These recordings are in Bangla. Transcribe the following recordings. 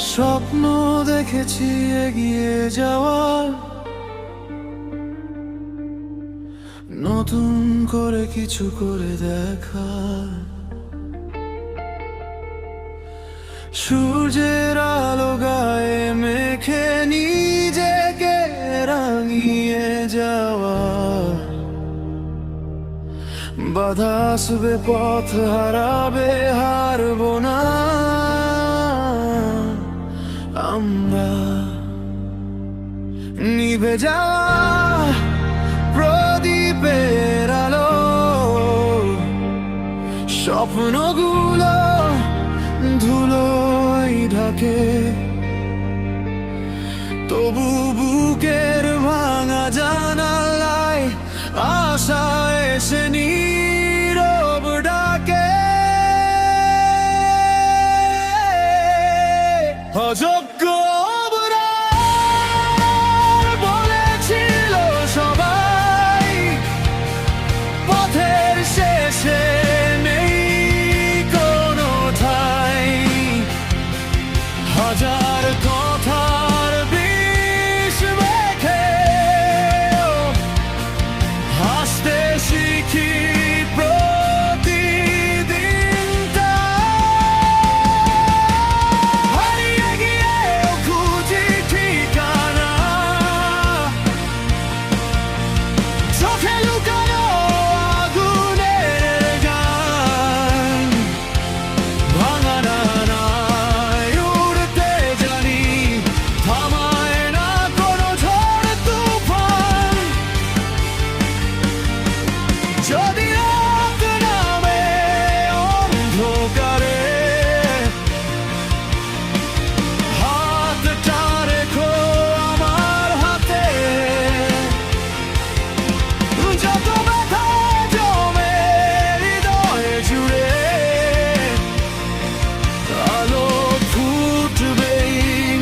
স্বপ্ন দেখেছি এগিয়ে যাওয়ার, নতুন করে কিছু করে দেখার। সূর্যের আলো গায়ে মেখে নিজেকে রাঙিয়ে যাওয়ার। বাধা আসবে, পথ হারাবে, হারবো না আমরা। নিভে যাওয়া প্রদীপের আলো, স্বপ্নগুলো ধুলোয় ঢাকে, তবু বুকের ভাঙা জানালায় আশা এসে নীরব ডাকে। অযোগ্য অবরার বলেছিল সবাই, পথের শেষে নেই কোনো ঠাঁই। হাজার কথার বিষ মেখে হাসতে শিখি প্রতিদিনটা। হারিয়ে গিয়েও খুঁজি ঠিকানা, চোখে লুকানো আগুনের গান। ভাঙা ডানায় উড়তে জানি, থামায় না কোনো ঝড় তুফান। যদি রাত নামে অন্ধকারে, হাতটা রেখো আমার হাতে। যত ব্যথা জমে হৃদয় জুড়ে, আলো ফুটবেই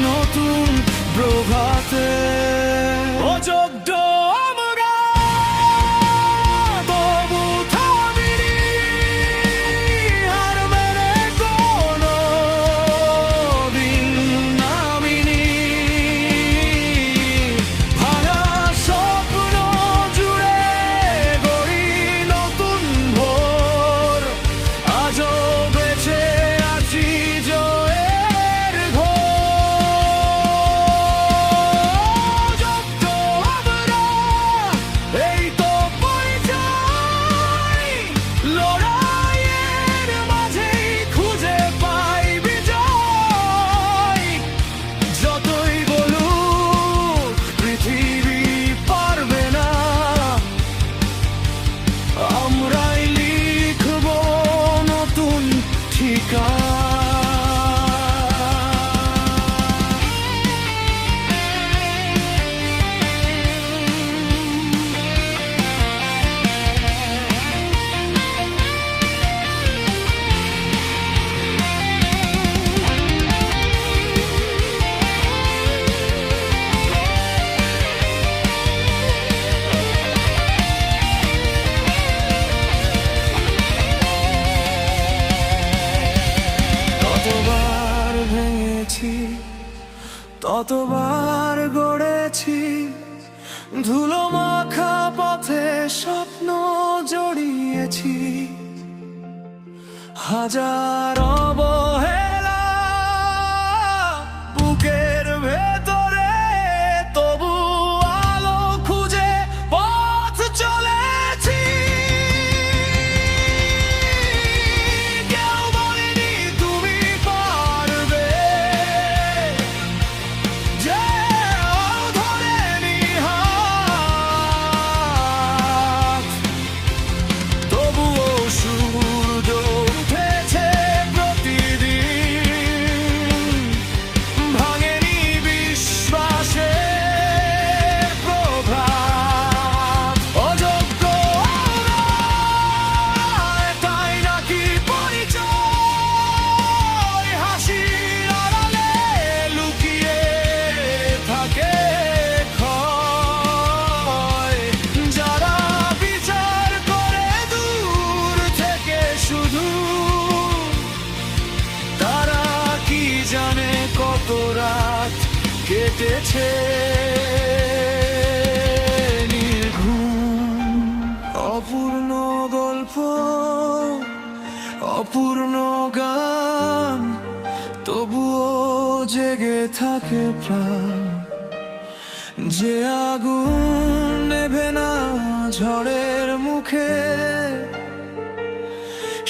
নতুন প্রভাতে। অযোগ্য আমরা তবু থামিনি, হার মেনে কোনো দিন নামিনি। ভাঙা স্বপ্ন জুড়ে গড়ি নতুন ভোর, আজও বেঁচে আছি জয়ের ঘোর। অযোগ্য আমরা, এই তো পরিচয়, লড়াইয়ের মাঝেই খুঁজে পাই বিজয়। যতই বলুক পৃথিবী পারবে না, আমরাই লিখব নতুন ঠিকানা। ততবার ভেঙেছি, ততবার গড়েছি, ধুলো মাখা পথে স্বপ্ন জড়িয়েছি। হাজার অবহেলা বুকের ভেতরে, তবু আলো খুঁজে পথ চলেছি। কেউ বলেনি তুমি পারবে, যেও ধরেনি হাত, তবুও সূর্য উঠেছে প্রতিদিন। ভাঙেনি বিশ্বাসের প্রভাত। অযোগ্য আমরা, তাই নাকি পরিচয়, হাসির আড়ালে লুকিয়ে থাকে ক্ষয়। যারা বিচার করে দূর থেকে শুধু, তারা কি জানে কত কেটেছে নির্ঘুম। অপূর্ণ গল্প, অপূর্ণ গান, তবুও জেগে থাকে প্রাণ। যে আগুন নেভে না ঝড়ের মুখে,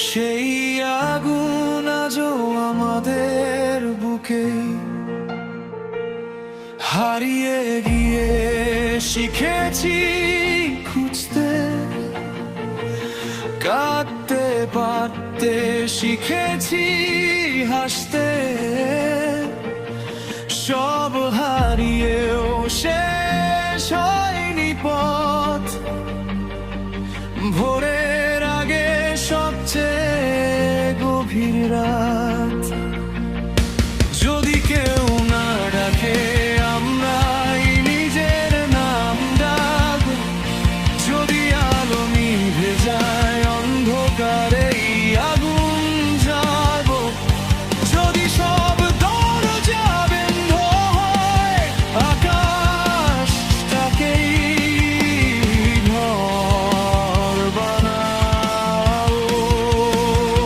সেই আগুন আজও আমাদের বুকে। হারিয়ে গিয়ে শিখেছি খুঁজতে, কাঁদতে পারতে শিখেছি হাসতে। সব হারিয়েও শেষ হয়নি পথ, ভোরের আগে সবচেয়ে গভীর রাত।